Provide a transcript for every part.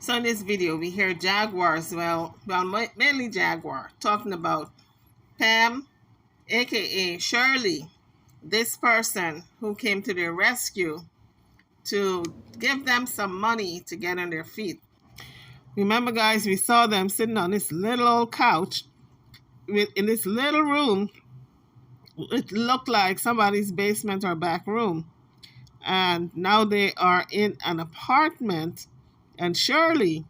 So in this video, we hear Jaguar as well, mainly Jaguar, talking about Pam, aka Shirley, this person who came to their rescue to give them some money to get on their feet. Remember, guys, we saw them sitting on this little old couch in this little room. It looked like somebody's basement or back room. And now they are in an apartment, and Shirley,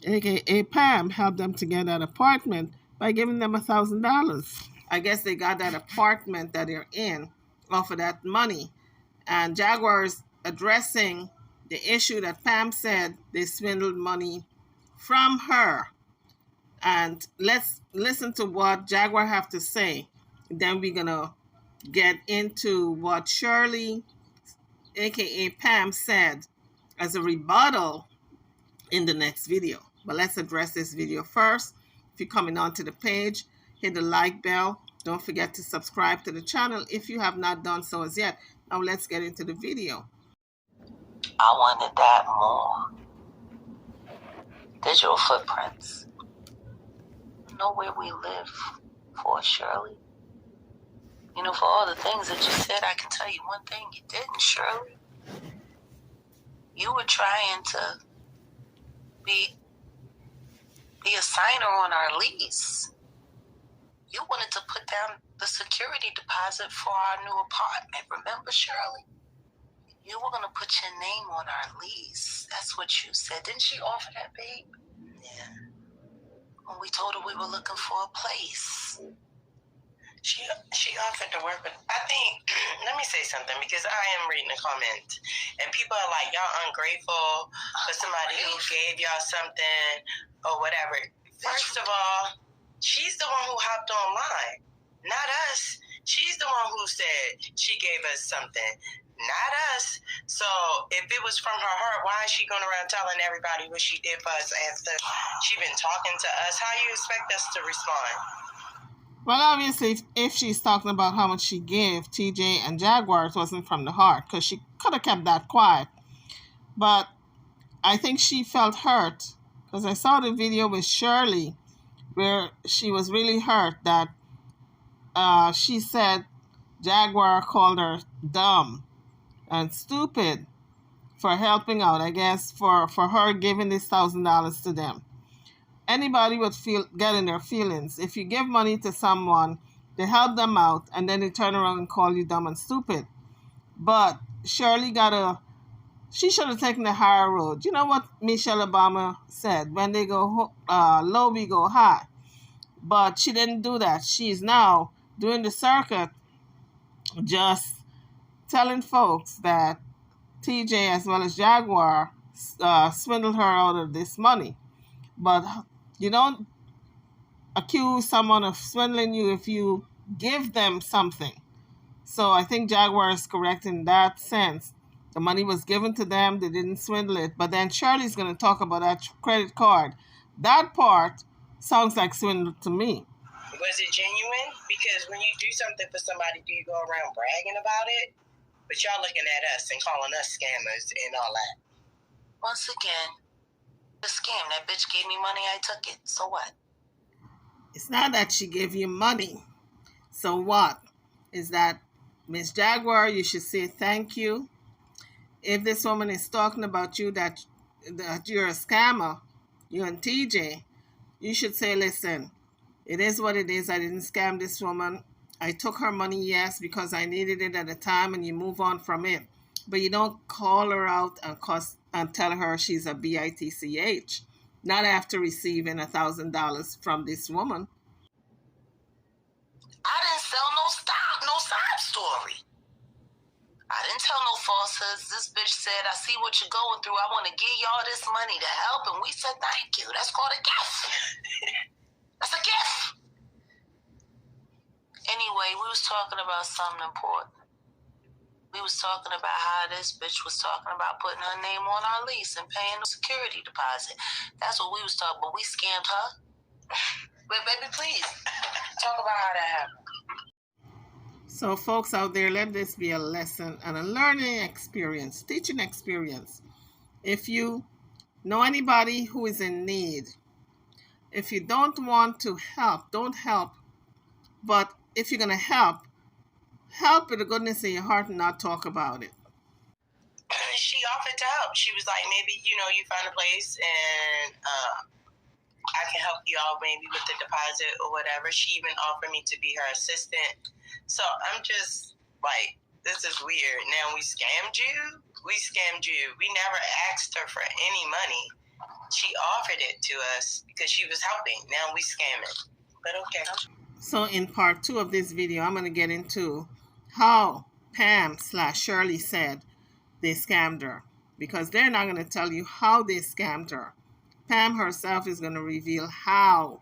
aka Pam, helped them to get that apartment by giving them $1,000. I guess they got that apartment that they're in off of that money. And Jaguar's addressing the issue that Pam said they swindled money from her. And let's listen to what Jaguar have to say. Then we're gonna get into what Shirley, aka Pam, said as a rebuttal in the next video. But let's address this video first. If you're coming onto the page, hit the like bell. Don't forget to subscribe to the channel if you have not done so as yet. Now let's get into the video. I wanted that more. Digital footprints. You know where we live for, Shirley. You know, for all the things that you said, I can tell you one thing you didn't, Shirley. You were trying to be a signer on our lease. You wanted to put down the security deposit for our new apartment. Remember, Shirley? You were going to put your name on our lease. That's what you said. Didn't she offer that, babe? Yeah. When we told her we were looking for a place. She offered to work, but I think, let me say something, because I am reading a comment, and people are like, y'all ungrateful for somebody who gave y'all something or whatever. First of all, she's the one who hopped online, not us. She's the one who said she gave us something, not us. So if it was from her heart, why is she going around telling everybody what she did for us after she been talking to us? How you expect us to respond? Well, obviously, if she's talking about how much she gave TJ and Jaguar, it wasn't from the heart, because she could have kept that quiet. But I think she felt hurt, because I saw the video with Shirley where she was really hurt that she said Jaguar called her dumb and stupid for helping out, I guess, for her giving this $1,000 to them. Anybody would get in their feelings. If you give money to someone, they help them out, and then they turn around and call you dumb and stupid. But Shirley she should have taken the higher road. You know what Michelle Obama said? When they go low, we go high. But she didn't do that. She's now doing the circuit, just telling folks that TJ as well as Jaguar swindled her out of this money. But you don't accuse someone of swindling you if you give them something. So I think Jaguar is correct in that sense. The money was given to them. They didn't swindle it. But then Shirley's going to talk about that credit card. That part sounds like swindle to me. Was it genuine? Because when you do something for somebody, do you go around bragging about it? But y'all looking at us and calling us scammers and all that. Once again, the scam. That bitch gave me money, I took it. So what? It's not that she gave you money. So what? Is that, Miss Jaguar, you should say thank you. If this woman is talking about you, that you're a scammer, you and TJ, you should say, listen, it is what it is. I didn't scam this woman. I took her money, yes, because I needed it at the time, and you move on from it. But you don't call her out and tell her she's a bitch, not after receiving $1,000 from this woman. I didn't sell no side story. I didn't tell no falsehoods. This bitch said, I see what you're going through. I want to give y'all this money to help. And we said, thank you. That's called a gift. That's a gift. Anyway, we was talking about something important. We was talking about how this bitch was talking about putting her name on our lease and paying the security deposit. That's what we was talking about. We scammed her. But baby, please, talk about how that happened. So folks out there, let this be a lesson and a learning experience, teaching experience. If you Know anybody who is in need. If you don't want to help, don't help. But if you're going to help with the goodness in your heart and not talk about it. She offered to help. She was like, maybe, you find a place and I can help you out maybe with the deposit or whatever. She even offered me to be her assistant. So I'm just like, this is weird. Now we scammed you? We scammed you. We never asked her for any money. She offered it to us because she was helping. Now we scamming. But okay. So in part 2 of this video, I'm going to get into how Pam/Shirley said they scammed her. Because they're not going to tell you how they scammed her. Pam herself is going to reveal how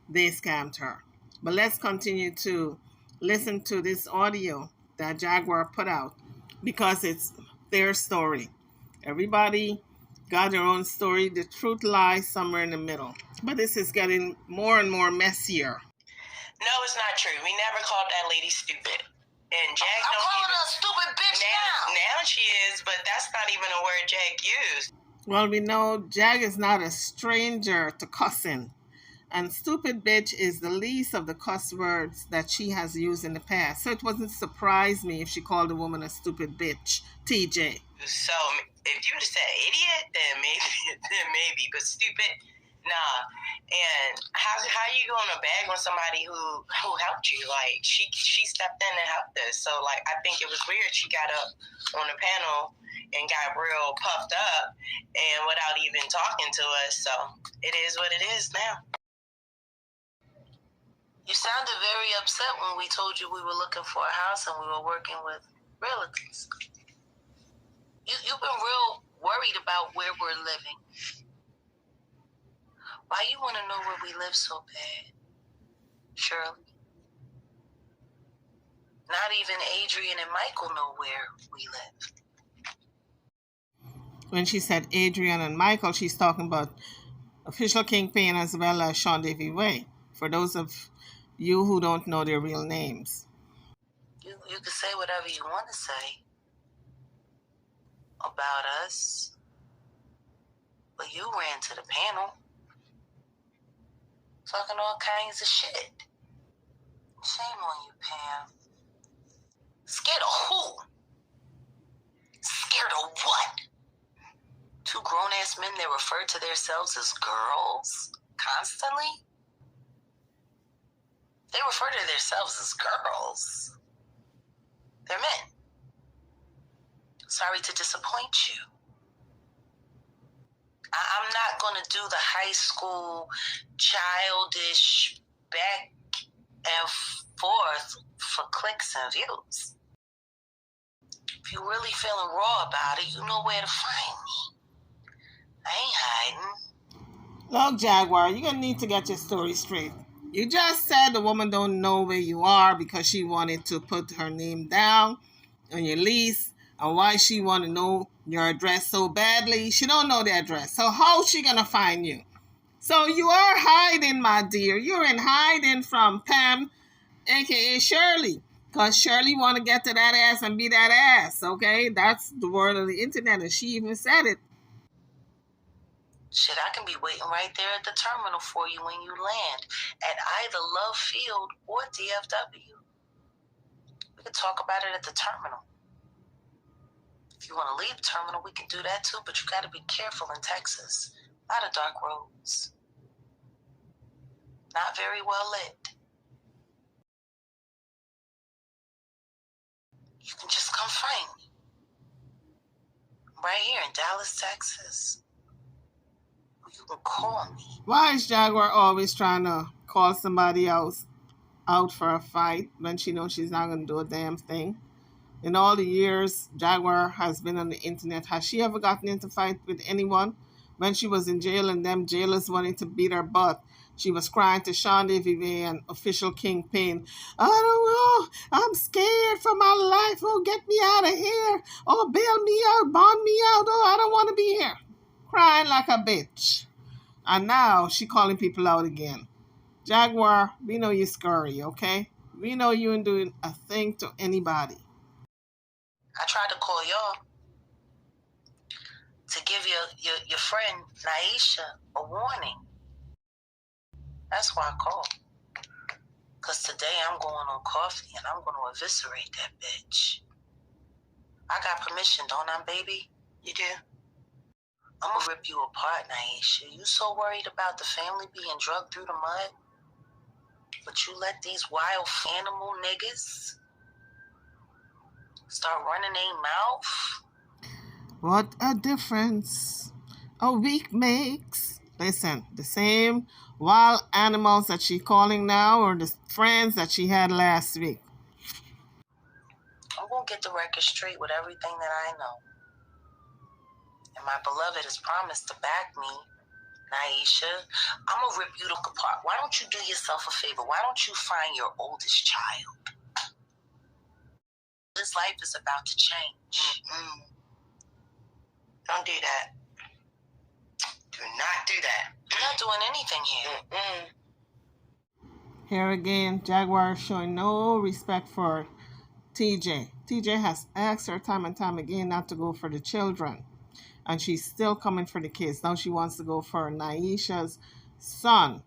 they scammed her. But let's continue to listen to this audio that Jaguar put out because it's their story. Everybody got their own story. The truth lies somewhere in the middle. But this is getting more and more messier. No, it's not true. We never called that lady stupid. And Jag I'm calling her a stupid bitch now. Now she is, but that's not even a word Jag used. Well, we know Jag is not a stranger to cussing. And stupid bitch is the least of the cuss words that she has used in the past. So it wouldn't surprise me if she called a woman a stupid bitch, TJ. So if you would have said idiot, then maybe, but stupid, nah. And how you gonna bag on somebody who helped you? Like she stepped in and helped us. So like I think it was weird. She got up on the panel and got real puffed up and without even talking to us. So it is what it is now. You sounded very upset when we told you we were looking for a house and we were working with realtors. You've been real worried about where we're living. Why you want to know where we live so bad, Shirley? Not even Adrian and Michael know where we live. When she said Adrian and Michael, she's talking about Official Kingpin as well as Sean Davy Way. For those of you who don't know their real names. You can say whatever you want to say about us, but you ran to the panel talking all kinds of shit. Shame on you, Pam. Scared of who? Scared of what? Two grown-ass men that refer to themselves as girls constantly? They refer to themselves as girls. They're men. Sorry to disappoint you. I'm not going to do the high school childish back and forth for clicks and views. If you're really feeling raw about it, you know where to find me. I ain't hiding. Look, Jaguar, you're going to need to get your story straight. You just said the woman don't know where you are because she wanted to put her name down on your lease, and why she want to know your address so badly. She don't know the address. So how's she going to find you? So you are hiding, my dear. You're in hiding from Pam, a.k.a. Shirley, because Shirley want to get to that ass and be that ass, okay? That's the word of the internet, and she even said it. Shit, I can be waiting right there at the terminal for you when you land at either Love Field or DFW. We could talk about it at the terminal. If you want to leave the terminal, we can do that too, but you got to be careful in Texas. A lot of dark roads. Not very well lit. You can just come find me. Right here in Dallas, Texas. You can call me. Why is Jaguar always trying to call somebody else out for a fight when she knows she's not going to do a damn thing? In all the years Jaguar has been on the internet, has she ever gotten into a fight with anyone? When she was in jail and them jailers wanted to beat her butt, she was crying to Sean Davy and Official Kingpin, I don't know, I'm scared for my life. Oh, get me out of here. Oh, bail me out, bond me out. Oh, I don't want to be here. Crying like a bitch. And now she calling people out again. Jaguar, we know you scurry, okay? We know you ain't doing a thing to anybody. I tried to call y'all. to give your friend Naisha a warning. That's why I called. Because today I'm going on coffee and I'm going to eviscerate that bitch. I got permission, don't I, baby? You do? I'm going to rip you apart, Naisha. You so worried about the family being drugged through the mud? But you let these wild animal niggas start running their mouth? What a difference a week makes. Listen, the same wild animals that she's calling now or the friends that she had last week. I'm going to get the record straight with everything that I know. And my beloved has promised to back me, Naisha. I'm going to rip you apart. Why don't you do yourself a favor? Why don't you find your oldest child? This life is about to change. Don't do that. Do not do that. I'm not doing anything here. Here again, Jaguar showing no respect for TJ. TJ has asked her time and time again not to go for the children. And she's still coming for the kids. Now she wants to go for Naisha's son,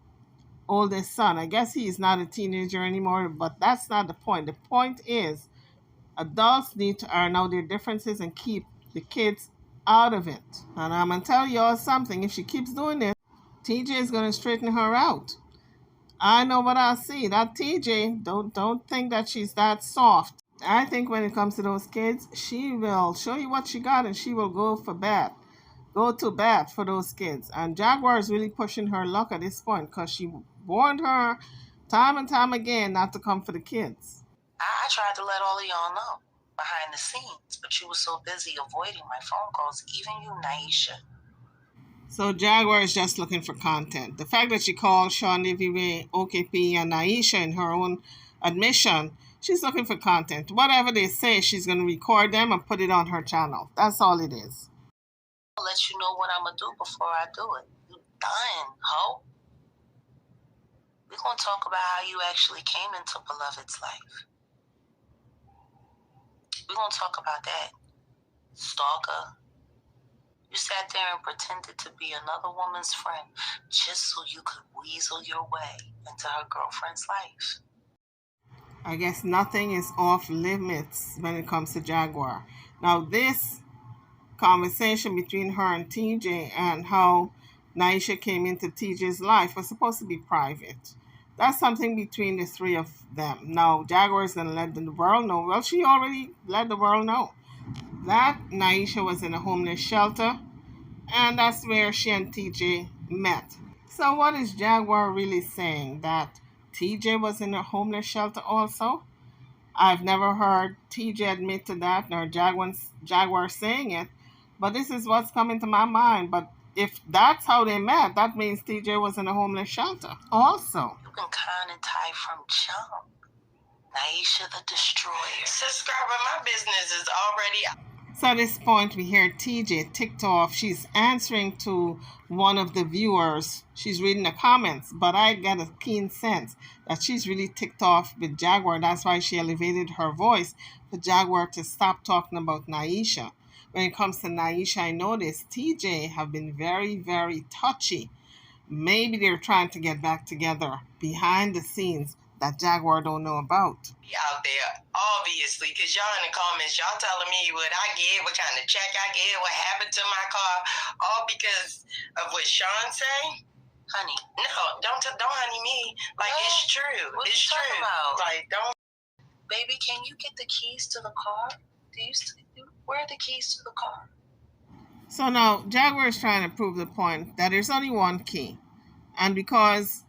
oldest son. I guess he's not a teenager anymore, but that's not the point. The point is adults need to iron out their differences and keep the kids out of it. And I'm going to tell y'all something. If she keeps doing this, TJ is going to straighten her out. I know what I see. That TJ, don't think that she's that soft. I think when it comes to those kids, she will show you what she got and she will go to bat for those kids. And Jaguar is really pushing her luck at this point because she warned her time and time again not to come for the kids. I tried to let all of y'all know behind the scenes, but you were so busy avoiding my phone calls, even you, Naisha. So Jaguar is just looking for content. The fact that she called Sean Vive, OKP, and Naisha in her own admission, she's looking for content. Whatever they say, she's going to record them and put it on her channel. That's all it is. I'll let you know what I'm going to do before I do it. You done, ho? We're going to talk about how you actually came into Beloved's life. We're going to talk about that. Stalker. You sat there and pretended to be another woman's friend just so you could weasel your way into her girlfriend's life. I guess nothing is off limits when it comes to Jaguar. Now, this conversation between her and TJ and how Naisha came into TJ's life was supposed to be private. That's something between the three of them. Now, Jaguar is going to let the world know. Well, she already let the world know that Naisha was in a homeless shelter, and that's where she and TJ met. So what is Jaguar really saying? That TJ was in a homeless shelter also? I've never heard TJ admit to that, nor Jaguar saying it, but this is what's coming to my mind. But if that's how they met, that means TJ was in a homeless shelter also. You can kind and tie from jump. Naisha the Destroyer. Subscriber, my business is already... So at this point, we hear TJ ticked off. She's answering to one of the viewers. She's reading the comments, but I get a keen sense that she's really ticked off with Jaguar. That's why she elevated her voice for Jaguar to stop talking about Naisha. When it comes to Naisha, I noticed TJ have been very, very touchy. Maybe they're trying to get back together behind the scenes that Jaguar don't know about. Out there, obviously, because y'all in the comments, y'all telling me what I get, what kind of check I get, what happened to my car, all because of what Sean say. Honey. No, don't honey me. Like, what? It's true. What it's you true. About? Like, don't. Baby, can you get the keys to the car? Where are the keys to the car? So now, Jaguar is trying to prove the point that there's only one key. And because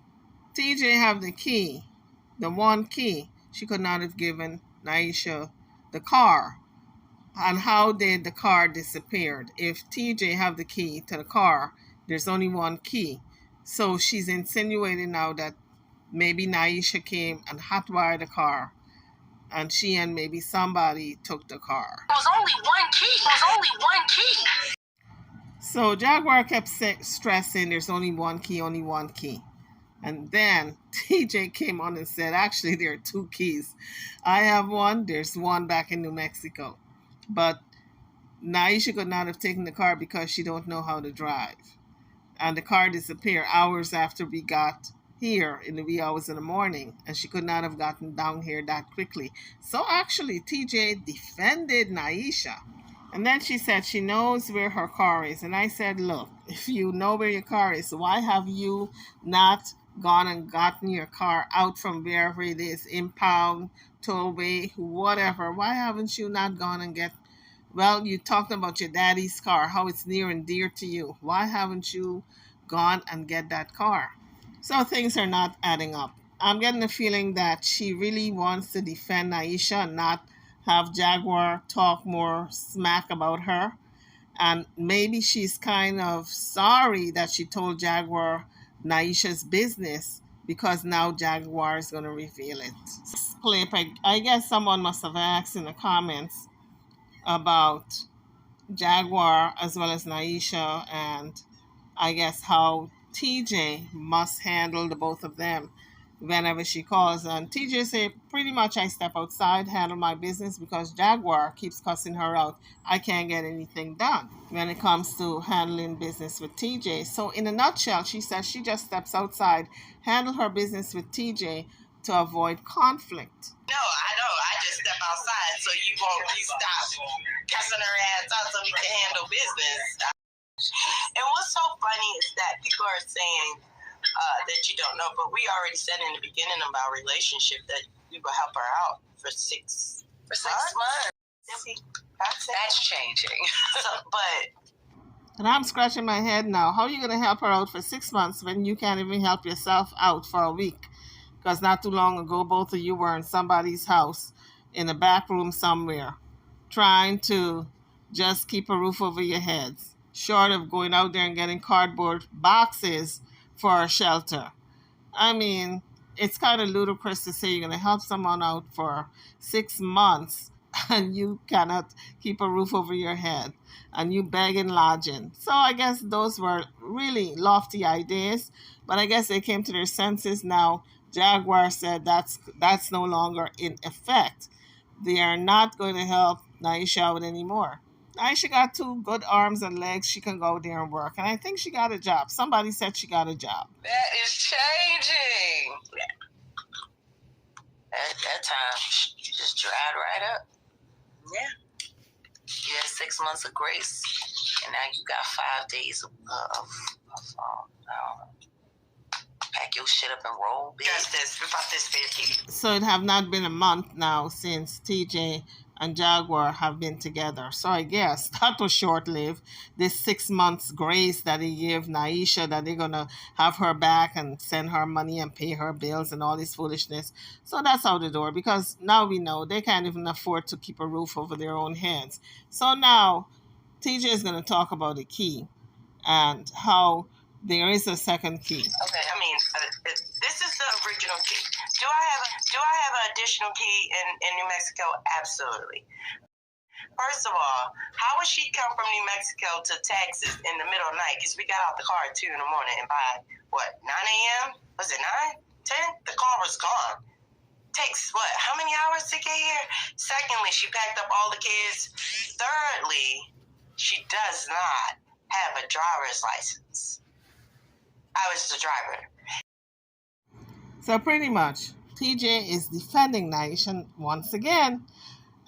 TJ have the key, the one key, she could not have given Naisha the car. And how did the car disappear? If TJ have the key to the car, there's only one key. So she's insinuating now that maybe Naisha came and hotwired the car, and she and maybe somebody took the car. There was only one key. There was only one key. So Jaguar kept stressing there's only one key, only one key. And then TJ came on and said, actually, there are two keys. I have one. There's one back in New Mexico. But Naisha could not have taken the car because she don't know how to drive. And the car disappeared hours after we got here in the wee hours in the morning, and she could not have gotten down here that quickly. So actually, TJ defended Naisha. And then she said she knows where her car is. And I said, look, if you know where your car is, why have you not gone and gotten your car out from wherever it is, impound, tollway, whatever? Why haven't you not gone and get, well, you talked about your daddy's car, how it's near and dear to you. Why haven't you gone and get that car? So things are not adding up. I'm getting the feeling that she really wants to defend Naisha and not have Jaguar talk more smack about her. And maybe she's kind of sorry that she told Jaguar Naisha's business because now Jaguar is going to reveal it. Clip, I guess someone must have asked in the comments about Jaguar as well as Naisha, and I guess how TJ must handle the both of them whenever she calls. And TJ say, pretty much I step outside, handle my business because Jaguar keeps cussing her out. I can't get anything done when it comes to handling business with TJ. So in a nutshell, she says she just steps outside, handle her business with TJ to avoid conflict. No, I know. I just step outside so you stop cussing her ass out so we can handle business. And what's so funny is that people are saying that you don't know, but we already said in the beginning of our relationship that we will help her out for 6 months. That's changing. And I'm scratching my head now. How are you going to help her out for 6 months when you can't even help yourself out for a week? Because not too long ago, both of you were in somebody's house in a back room somewhere, trying to just keep a roof over your heads, short of going out there and getting cardboard boxes for a shelter. I mean, it's kind of ludicrous to say you're going to help someone out for 6 months and you cannot keep a roof over your head and you beg and lodging. So I guess those were really lofty ideas, but I guess they came to their senses now. Jaguar said that's no longer in effect. They are not going to help Naisha out anymore. Naisha got 2 good arms and legs. She can go there and work. And I think she got a job. Somebody said she got a job. That is changing. At that time, you just dried right up. Yeah. You had 6 months of grace, and now you got 5 days of pack your shit up and roll, bitch. Justice, about this 50. So it have not been a month now since TJ and Jaguar have been together. So I guess that was short-lived. This 6 months grace that he gave Naisha, that they're going to have her back and send her money and pay her bills and all this foolishness. So that's out the door, because now we know they can't even afford to keep a roof over their own heads. So now TJ is going to talk about the key and how there is a second key. Okay, I mean, this is the original key. Do I have an additional key in New Mexico? Absolutely. First of all, how would she come from New Mexico to Texas in the middle of the night? Because we got out the car at 2 in the morning, and by, 9 a.m.? Was it 9? 10? The car was gone. Takes, how many hours to get here? Secondly, she packed up all the kids. Thirdly, she does not have a driver's license. I was the driver. So pretty much, TJ is defending Naisha once again.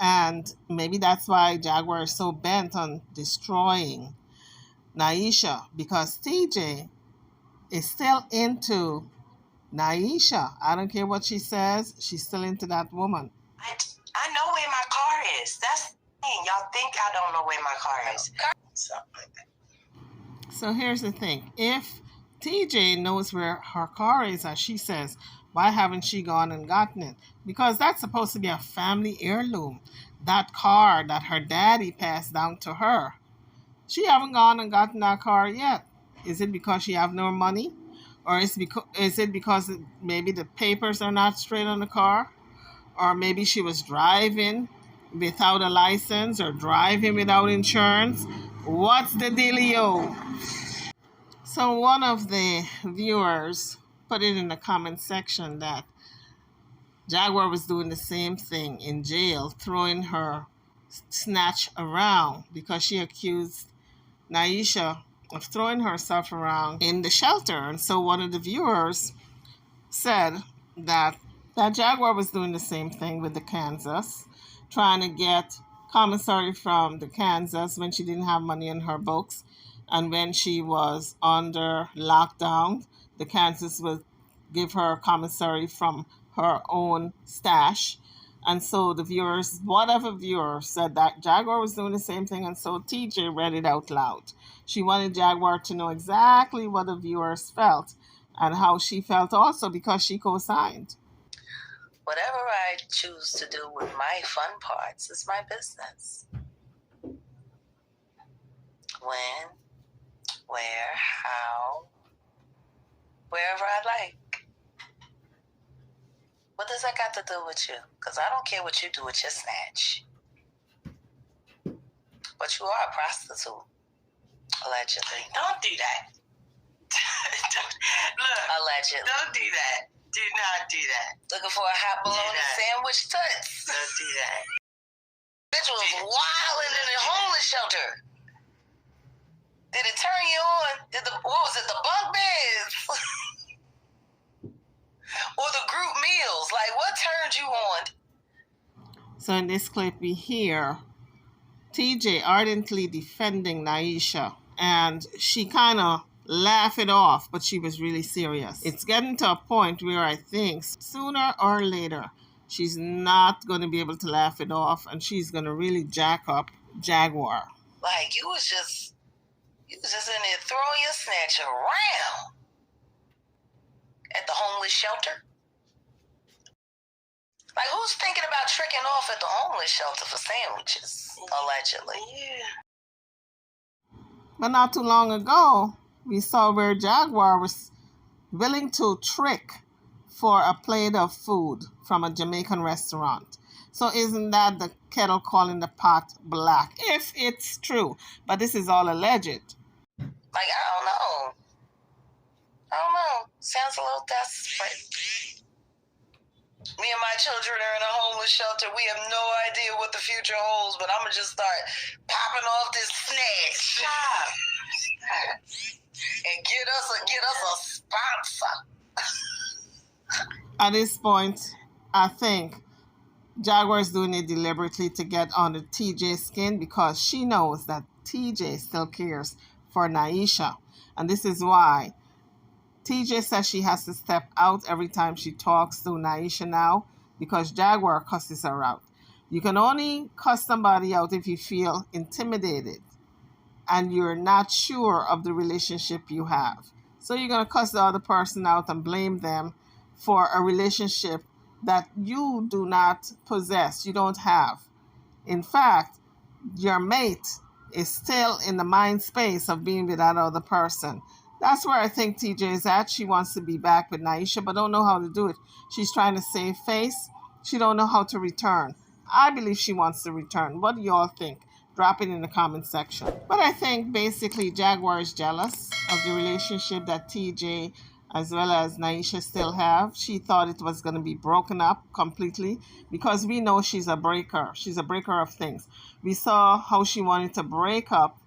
And maybe that's why Jaguar is so bent on destroying Naisha, because TJ is still into Naisha. I don't care what she says. She's still into that woman. I know where my car is. That's the thing. Y'all think I don't know where my car is. So here's the thing. If TJ knows where her car is, as she says, why haven't she gone and gotten it? Because that's supposed to be a family heirloom. That car that her daddy passed down to her. She haven't gone and gotten that car yet. Is it because she have no money? Or is it because maybe the papers are not straight on the car? Or maybe she was driving without a license or driving without insurance? What's the dealio? So one of the viewers put it in the comment section that Jaguar was doing the same thing in jail, throwing her snatch around because she accused Naisha of throwing herself around in the shelter. And so one of the viewers said that Jaguar was doing the same thing with the Kansas, trying to get commissary from the Kansas when she didn't have money in her books. And when she was under lockdown, the Kansas would give her commissary from her own stash. And so the viewers, whatever viewer, said that Jaguar was doing the same thing. And so TJ read it out loud. She wanted Jaguar to know exactly what the viewers felt and how she felt also because she co-signed. Whatever I choose to do with my fun parts is my business. When, where, how, wherever I like. What does that got to do with you? Because I don't care what you do with your snatch. But you are a prostitute, allegedly. Don't do that. Look, Allegedly. don't do that. Do not do that. Looking for a hot bologna sandwich toots. Don't do that. Bitch was wilding in the homeless shelter. Did it turn you on? What was it, the bunk beds? Or the group meals? Like, what turned you on? So in this clip, we hear TJ ardently defending Naisha, and she kind of laughed it off, but she was really serious. It's getting to a point where I think sooner or later, she's not going to be able to laugh it off, and she's going to really jack up Jaguar. Like, you was just in there throwing your snatch around at the homeless shelter. Like, who's thinking about tricking off at the homeless shelter for sandwiches, allegedly? Yeah. But not too long ago, we saw where Jaguar was willing to trick for a plate of food from a Jamaican restaurant. So isn't that the kettle calling the pot black? If it's true. But this is all alleged. Like, I don't know. Sounds a little desperate. Me and my children are in a homeless shelter. We have no idea what the future holds, but I'm going to just start popping off this snatch. Stop. And get us a sponsor. At this point, I think Jaguar is doing it deliberately to get under TJ's skin because she knows that TJ still cares for Naisha. And this is why TJ says she has to step out every time she talks to Naisha now because Jaguar cusses her out. You can only cuss somebody out if you feel intimidated and you're not sure of the relationship you have. So you're going to cuss the other person out and blame them for a relationship that you do not possess, you don't have. In fact, your mate is still in the mind space of being with that other person. That's where I think TJ is at. She wants to be back with Naisha, but don't know how to do it. She's trying to save face. She don't know how to return. I believe she wants to return. What do y'all think? Drop it in the comment section. But I think basically Jaguar is jealous of the relationship that TJ as well as Naisha still have. She thought it was going to be broken up completely because we know she's a breaker. She's a breaker of things. We saw how she wanted to break up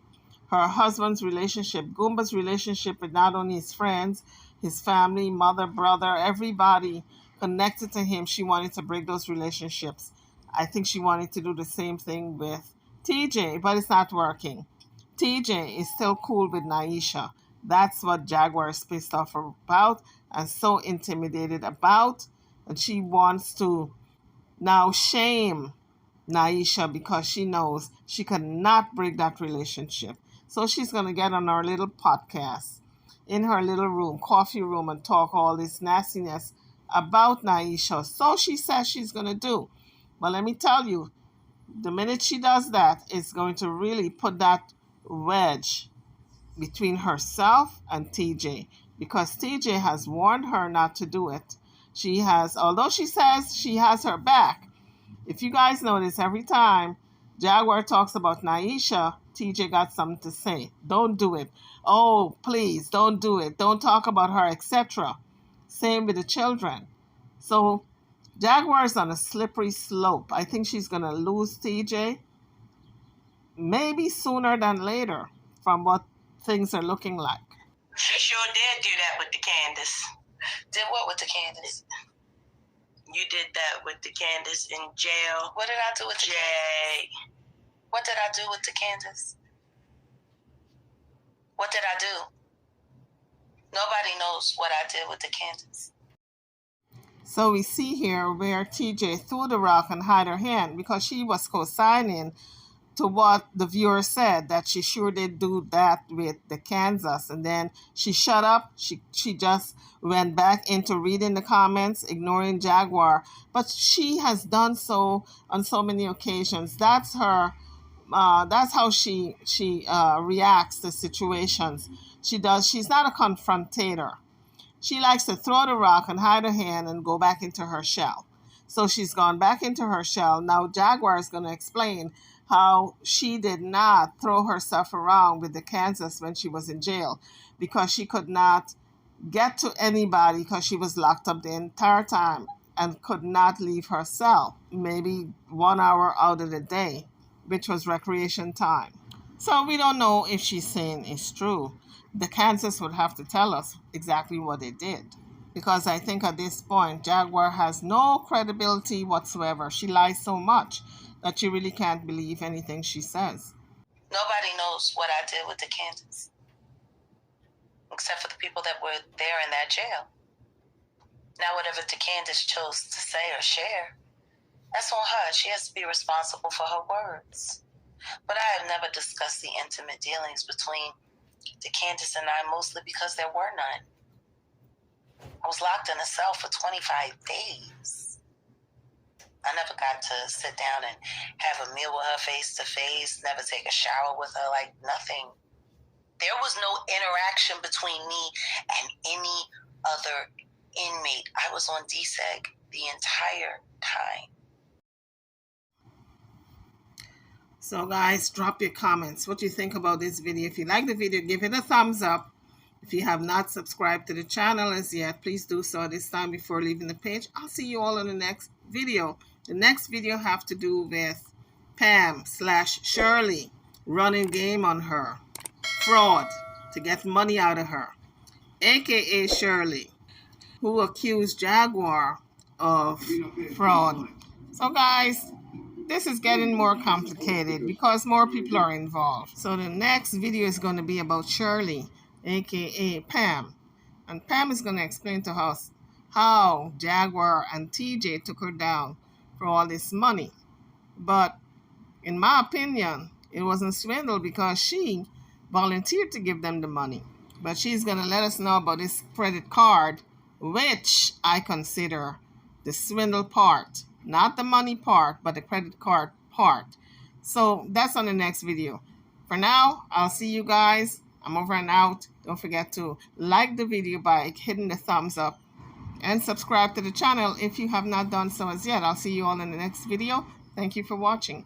her husband's relationship, Goomba's relationship with not only his friends, his family, mother, brother, everybody connected to him. She wanted to break those relationships. I think she wanted to do the same thing with TJ, but it's not working. TJ is still cool with Naisha. That's what Jaguar is pissed off about and so intimidated about. And she wants to now shame Naisha because she knows she cannot break that relationship. So she's going to get on her little podcast in her little room, coffee room, and talk all this nastiness about Naisha. So she says she's going to do. But let me tell you, the minute she does that, it's going to really put that wedge between herself and TJ because TJ has warned her not to do it. She has, although she says she has her back, if you guys notice, every time Jaguar talks about Naisha, TJ got something to say. Don't do it. Oh, please, don't do it. Don't talk about her, etc. Same with the children. So Jaguar is on a slippery slope. I think she's going to lose TJ maybe sooner than later from what things are looking like. She sure did do that with the Candace. Did what with the Candace? You did that with the Candace in jail. What did I do with the Candace? What did I do with the Candace? What did I do? Nobody knows what I did with the Candace. So we see here where TJ threw the rock and hid her hand because she was co-signing to what the viewer said, that she sure did do that with the Kansas. And then she shut up. She just went back into reading the comments, ignoring Jaguar. But she has done so on so many occasions. That's her. That's how she reacts to situations. She's not a confrontator. She likes to throw the rock and hide her hand and go back into her shell. So she's gone back into her shell. Now Jaguar is going to explain how she did not throw herself around with the Kansas when she was in jail, because she could not get to anybody because she was locked up the entire time and could not leave her cell, maybe 1 hour out of the day, which was recreation time. So we don't know if she's saying it's true. The Kansas would have to tell us exactly what they did, because I think at this point Jaguar has no credibility whatsoever. She lies so much that you really can't believe anything she says. Nobody knows what I did with the Kansas, except for the people that were there in that jail. Now, whatever the Candace chose to say or share, that's on her. She has to be responsible for her words. But I have never discussed the intimate dealings between the Candace and I, mostly because there were none. I was locked in a cell for 25 days. I never got to sit down and have a meal with her face to face, never take a shower with her, like nothing. There was no interaction between me and any other inmate. I was on DSEG the entire time. So guys, drop your comments. What do you think about this video? If you like the video, give it a thumbs up. If you have not subscribed to the channel as yet, please do so this time before leaving the page. I'll see you all in the next video. The next video have to do with Pam/Shirley running game on her. Fraud to get money out of her. AKA Shirley, who accused Jaguar of fraud. So guys, this is getting more complicated because more people are involved. So the next video is going to be about Shirley, aka Pam. And Pam is going to explain to us how Jaguar and TJ took her down for all this money. But in my opinion, it wasn't swindle because she volunteered to give them the money. But she's going to let us know about this credit card, which I consider the swindle part. Not the money part, but the credit card part. So that's on the next video. For now, I'll see you guys. I'm over and out. Don't forget to like the video by hitting the thumbs up and subscribe to the channel if you have not done so as yet. I'll see you all in the next video. Thank you for watching.